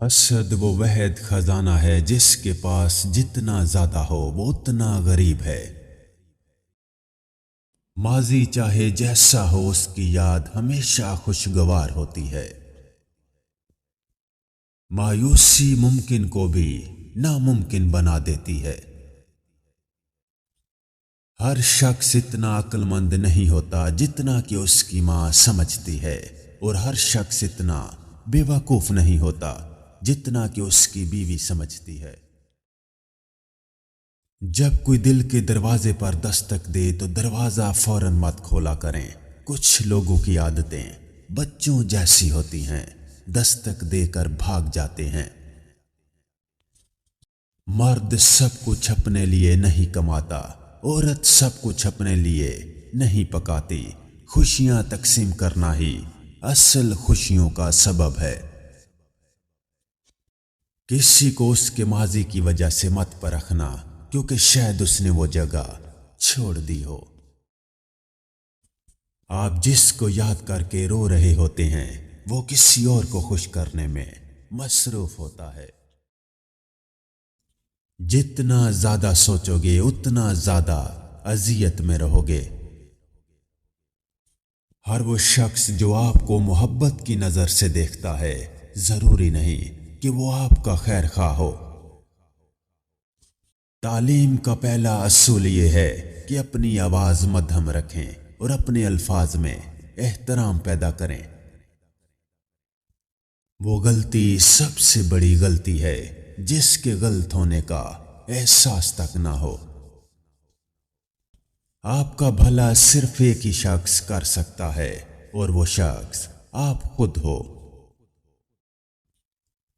حسد وہ وحید خزانہ ہے جس کے پاس جتنا زیادہ ہو وہ اتنا غریب ہے۔ ماضی چاہے جیسا ہو اس کی یاد ہمیشہ خوشگوار ہوتی ہے۔ مایوسی ممکن کو بھی ناممکن بنا دیتی ہے۔ ہر شخص اتنا عقل مند نہیں ہوتا جتنا کہ اس کی ماں سمجھتی ہے، اور ہر شخص اتنا بے وقوف نہیں ہوتا جتنا کہ اس کی بیوی سمجھتی ہے۔ جب کوئی دل کے دروازے پر دستک دے تو دروازہ فوراً مت کھولا کریں۔ کچھ لوگوں کی عادتیں بچوں جیسی ہوتی ہیں، دستک دے کر بھاگ جاتے ہیں۔ مرد سب کچھ اپنے لیے نہیں کماتا، عورت سب کچھ اپنے لیے نہیں پکاتی۔ خوشیاں تقسیم کرنا ہی اصل خوشیوں کا سبب ہے۔ کسی کو اس کے ماضی کی وجہ سے مت پرکھنا، کیونکہ شاید اس نے وہ جگہ چھوڑ دی ہو۔ آپ جس کو یاد کر کے رو رہے ہوتے ہیں وہ کسی اور کو خوش کرنے میں مصروف ہوتا ہے۔ جتنا زیادہ سوچو گے اتنا زیادہ اذیت میں رہو گے۔ ہر وہ شخص جو آپ کو محبت کی نظر سے دیکھتا ہے ضروری نہیں کہ وہ آپ کا خیر خواہ ہو۔ تعلیم کا پہلا اصول یہ ہے کہ اپنی آواز مدھم رکھیں اور اپنے الفاظ میں احترام پیدا کریں۔ وہ غلطی سب سے بڑی غلطی ہے جس کے غلط ہونے کا احساس تک نہ ہو۔ آپ کا بھلا صرف ایک ہی شخص کر سکتا ہے، اور وہ شخص آپ خود ہو۔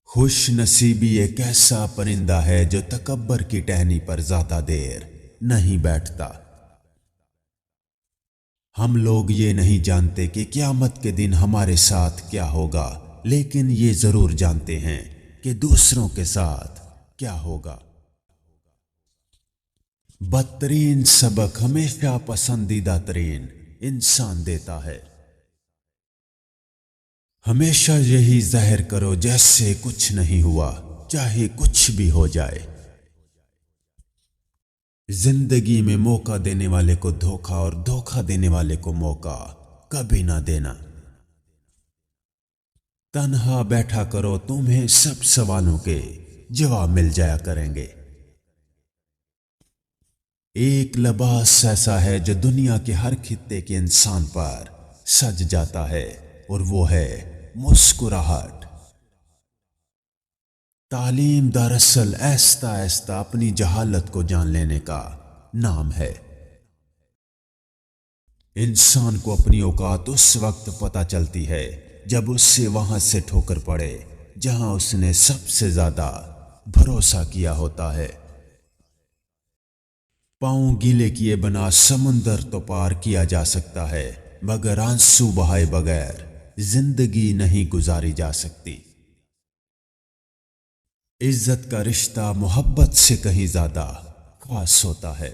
خوش نصیبی ایک ایسا پرندہ ہے جو تکبر کی ٹہنی پر زیادہ دیر نہیں بیٹھتا۔ ہم لوگ یہ نہیں جانتے کہ قیامت کے دن ہمارے ساتھ کیا ہوگا، لیکن یہ ضرور جانتے ہیں کہ دوسروں کے ساتھ کیا ہوگا۔ بدترین سبق ہمیشہ پسندیدہ ترین انسان دیتا ہے۔ ہمیشہ یہی ظاہر کرو جیسے کچھ نہیں ہوا، چاہے کچھ بھی ہو جائے۔ زندگی میں موقع دینے والے کو دھوکہ اور دھوکہ دینے والے کو موقع کبھی نہ دینا۔ تنہا بیٹھا کرو، تمہیں سب سوالوں کے جواب مل جایا کریں گے۔ ایک لباس ایسا ہے جو دنیا کے ہر خطے کے انسان پر سج جاتا ہے، اور وہ ہے مسکراہٹ۔ تعلیم دراصل آہستہ آہستہ اپنی جہالت کو جان لینے کا نام ہے۔ انسان کو اپنی اوقات اس وقت پتہ چلتی ہے جب اس سے وہاں سے ٹھوکر پڑے جہاں اس نے سب سے زیادہ بھروسہ کیا ہوتا ہے۔ پاؤں گیلے کیے بنا سمندر تو پار کیا جا سکتا ہے، مگر آنسو بہائے بغیر زندگی نہیں گزاری جا سکتی۔ عزت کا رشتہ محبت سے کہیں زیادہ خاص ہوتا ہے۔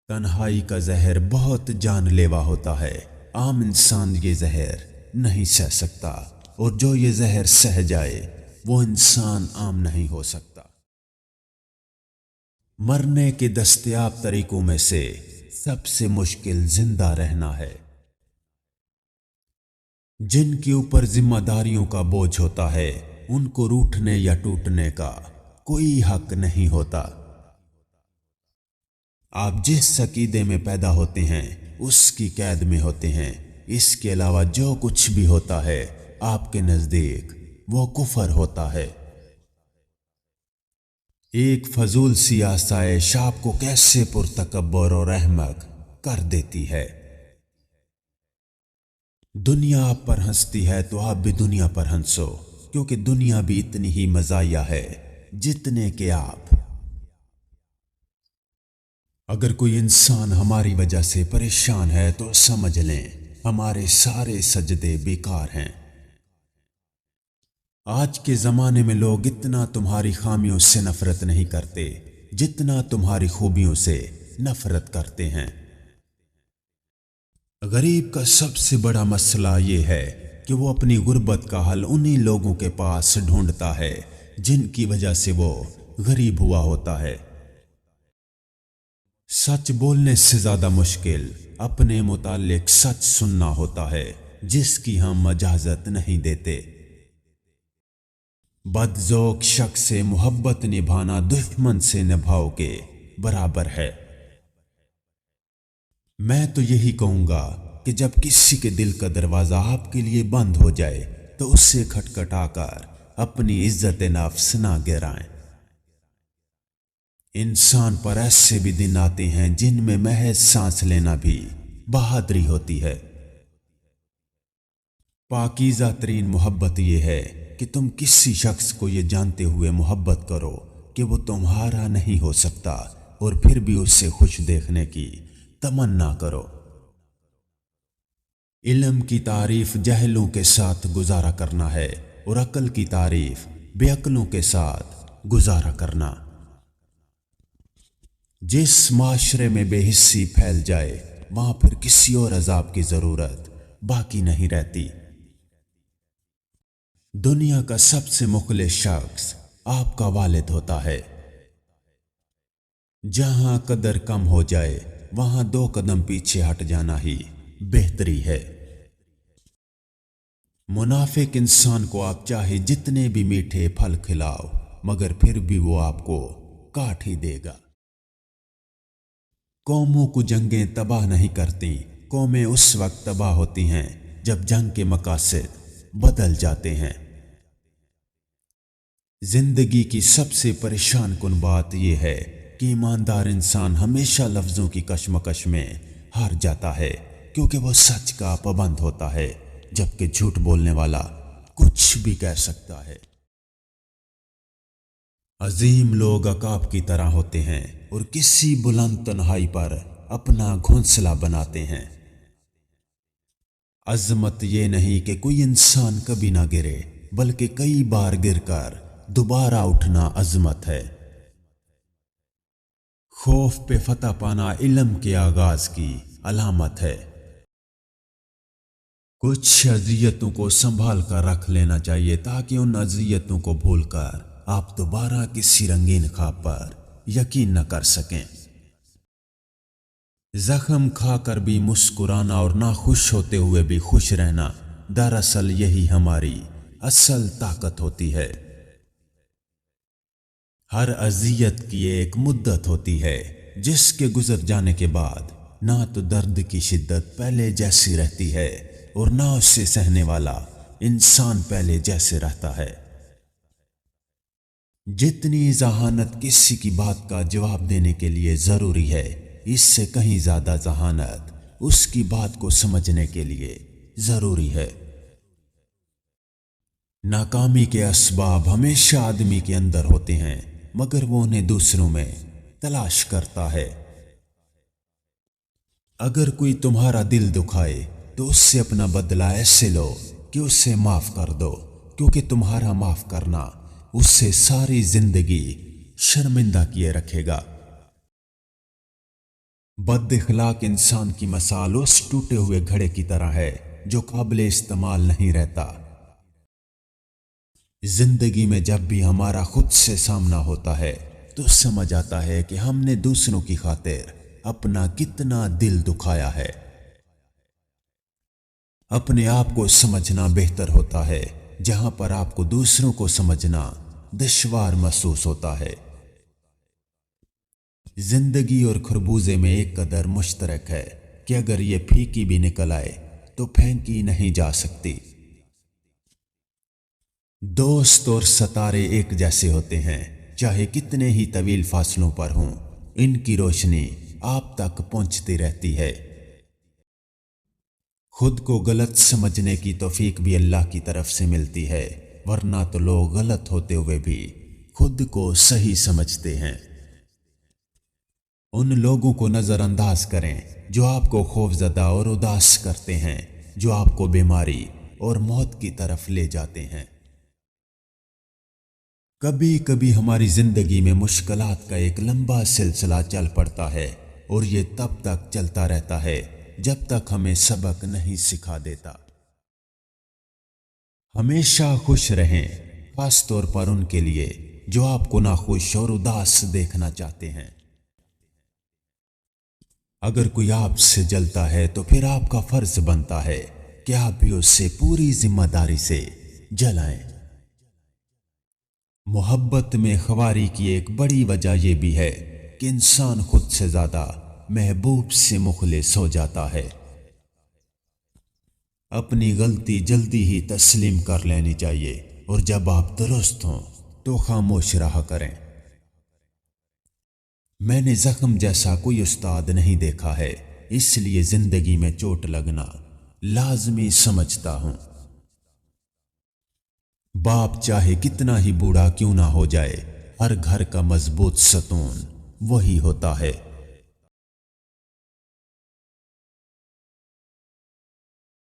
تنہائی کا زہر بہت جان لیوا ہوتا ہے، عام انسان یہ زہر نہیں سہ سکتا، اور جو یہ زہر سہ جائے وہ انسان عام نہیں ہو سکتا۔ مرنے کے دستیاب طریقوں میں سے سب سے مشکل زندہ رہنا ہے۔ جن کے اوپر ذمہ داریوں کا بوجھ ہوتا ہے ان کو روٹھنے یا ٹوٹنے کا کوئی حق نہیں ہوتا۔ آپ جس عقیدے میں پیدا ہوتے ہیں اس کی قید میں ہوتے ہیں۔ اس کے علاوہ جو کچھ بھی ہوتا ہے آپ کے نزدیک وہ کفر ہوتا ہے۔ ایک فضول سی آسائش آپ کو کیسے پرتکبر اور احمق کر دیتی ہے۔ دنیا آپ پر ہنستی ہے تو آپ بھی دنیا پر ہنسو، کیونکہ دنیا بھی اتنی ہی مزاحیہ ہے جتنے کہ آپ۔ اگر کوئی انسان ہماری وجہ سے پریشان ہے تو سمجھ لیں ہمارے سارے سجدے بیکار ہیں۔ آج کے زمانے میں لوگ اتنا تمہاری خامیوں سے نفرت نہیں کرتے جتنا تمہاری خوبیوں سے نفرت کرتے ہیں۔ غریب کا سب سے بڑا مسئلہ یہ ہے کہ وہ اپنی غربت کا حل انہی لوگوں کے پاس ڈھونڈتا ہے جن کی وجہ سے وہ غریب ہوا ہوتا ہے۔ سچ بولنے سے زیادہ مشکل اپنے متعلق سچ سننا ہوتا ہے جس کی ہم اجازت نہیں دیتے۔ بد ذوق شخص سے محبت نبھانا دشمن سے نبھاؤ کے برابر ہے۔ میں تو یہی کہوں گا کہ جب کسی کے دل کا دروازہ آپ کے لیے بند ہو جائے تو اس سے کھٹکھٹا کر اپنی عزت نفس نہ گرائیں۔ انسان پر ایسے بھی دن آتے ہیں جن میں محض سانس لینا بھی بہادری ہوتی ہے۔ پاکیزہ ترین محبت یہ ہے کہ تم کسی شخص کو یہ جانتے ہوئے محبت کرو کہ وہ تمہارا نہیں ہو سکتا اور پھر بھی اس سے خوش دیکھنے کی تمنا کرو۔ علم کی تعریف جہلوں کے ساتھ گزارا کرنا ہے اور عقل کی تعریف بے عقلوں کے ساتھ گزارا کرنا۔ جس معاشرے میں بے حسی پھیل جائے وہاں پھر کسی اور عذاب کی ضرورت باقی نہیں رہتی۔ دنیا کا سب سے مخلص شخص آپ کا والد ہوتا ہے۔ جہاں قدر کم ہو جائے وہاں 2 قدم پیچھے ہٹ جانا ہی بہتری ہے۔ منافق انسان کو آپ چاہے جتنے بھی میٹھے پھل کھلاؤ مگر پھر بھی وہ آپ کو کاٹ ہی دے گا۔ قوموں کو جنگیں تباہ نہیں کرتی، قومیں اس وقت تباہ ہوتی ہیں جب جنگ کے مقاصد بدل جاتے ہیں۔ زندگی کی سب سے پریشان کن بات یہ ہے کہ ایماندار انسان ہمیشہ لفظوں کی کشمکش میں ہار جاتا ہے کیونکہ وہ سچ کا پابند ہوتا ہے، جبکہ جھوٹ بولنے والا کچھ بھی کہہ سکتا ہے۔ عظیم لوگ عقاب کی طرح ہوتے ہیں اور کسی بلند تنہائی پر اپنا گھونسلہ بناتے ہیں۔ عظمت یہ نہیں کہ کوئی انسان کبھی نہ گرے بلکہ کئی بار گر کر دوبارہ اٹھنا عظمت ہے۔ خوف پہ فتح پانا علم کے آغاز کی علامت ہے۔ کچھ اذیتوں کو سنبھال کر رکھ لینا چاہیے تاکہ ان اذیتوں کو بھول کر آپ دوبارہ کسی رنگین خواب پر یقین نہ کر سکیں۔ زخم کھا کر بھی مسکرانا اور ناخوش ہوتے ہوئے بھی خوش رہنا، دراصل یہی ہماری اصل طاقت ہوتی ہے۔ ہر اذیت کی ایک مدت ہوتی ہے جس کے گزر جانے کے بعد نہ تو درد کی شدت پہلے جیسی رہتی ہے اور نہ اس سے سہنے والا انسان پہلے جیسے رہتا ہے۔ جتنی ذہانت کسی کی بات کا جواب دینے کے لیے ضروری ہے اس سے کہیں زیادہ ذہانت اس کی بات کو سمجھنے کے لیے ضروری ہے۔ ناکامی کے اسباب ہمیشہ آدمی کے اندر ہوتے ہیں مگر وہ انہیں دوسروں میں تلاش کرتا ہے۔ اگر کوئی تمہارا دل دکھائے تو اس سے اپنا بدلہ ایسے لو کہ اسے معاف کر دو، کیونکہ تمہارا معاف کرنا اس سے ساری زندگی شرمندہ کیے رکھے گا۔ بد اخلاق انسان کی مثال اس ٹوٹے ہوئے گھڑے کی طرح ہے جو قابل استعمال نہیں رہتا۔ زندگی میں جب بھی ہمارا خود سے سامنا ہوتا ہے تو سمجھ آتا ہے کہ ہم نے دوسروں کی خاطر اپنا کتنا دل دکھایا ہے۔ اپنے آپ کو سمجھنا بہتر ہوتا ہے جہاں پر آپ کو دوسروں کو سمجھنا دشوار محسوس ہوتا ہے۔ زندگی اور خربوزے میں ایک قدر مشترک ہے کہ اگر یہ پھیکی بھی نکل آئے تو پھینکی نہیں جا سکتی۔ دوست اور ستارے ایک جیسے ہوتے ہیں، چاہے کتنے ہی طویل فاصلوں پر ہوں، ان کی روشنی آپ تک پہنچتی رہتی ہے۔ خود کو غلط سمجھنے کی توفیق بھی اللہ کی طرف سے ملتی ہے، ورنہ تو لوگ غلط ہوتے ہوئے بھی خود کو صحیح سمجھتے ہیں۔ ان لوگوں کو نظر انداز کریں جو آپ کو خوفزدہ اور اداس کرتے ہیں، جو آپ کو بیماری اور موت کی طرف لے جاتے ہیں۔ کبھی کبھی ہماری زندگی میں مشکلات کا ایک لمبا سلسلہ چل پڑتا ہے اور یہ تب تک چلتا رہتا ہے جب تک ہمیں سبق نہیں سکھا دیتا۔ ہمیشہ خوش رہیں، خاص طور پر ان کے لیے جو آپ کو ناخوش اور اداس دیکھنا چاہتے ہیں۔ اگر کوئی آپ سے جلتا ہے تو پھر آپ کا فرض بنتا ہے کہ آپ بھی اس سے پوری ذمہ داری سے جلائیں۔ محبت میں خواری کی ایک بڑی وجہ یہ بھی ہے کہ انسان خود سے زیادہ محبوب سے مخلص ہو جاتا ہے۔ اپنی غلطی جلدی ہی تسلیم کر لینی چاہیے، اور جب آپ درست ہوں تو خاموش رہا کریں۔ میں نے زخم جیسا کوئی استاد نہیں دیکھا ہے، اس لیے زندگی میں چوٹ لگنا لازمی سمجھتا ہوں۔ باپ چاہے کتنا ہی بوڑھا کیوں نہ ہو جائے، ہر گھر کا مضبوط ستون وہی ہوتا ہے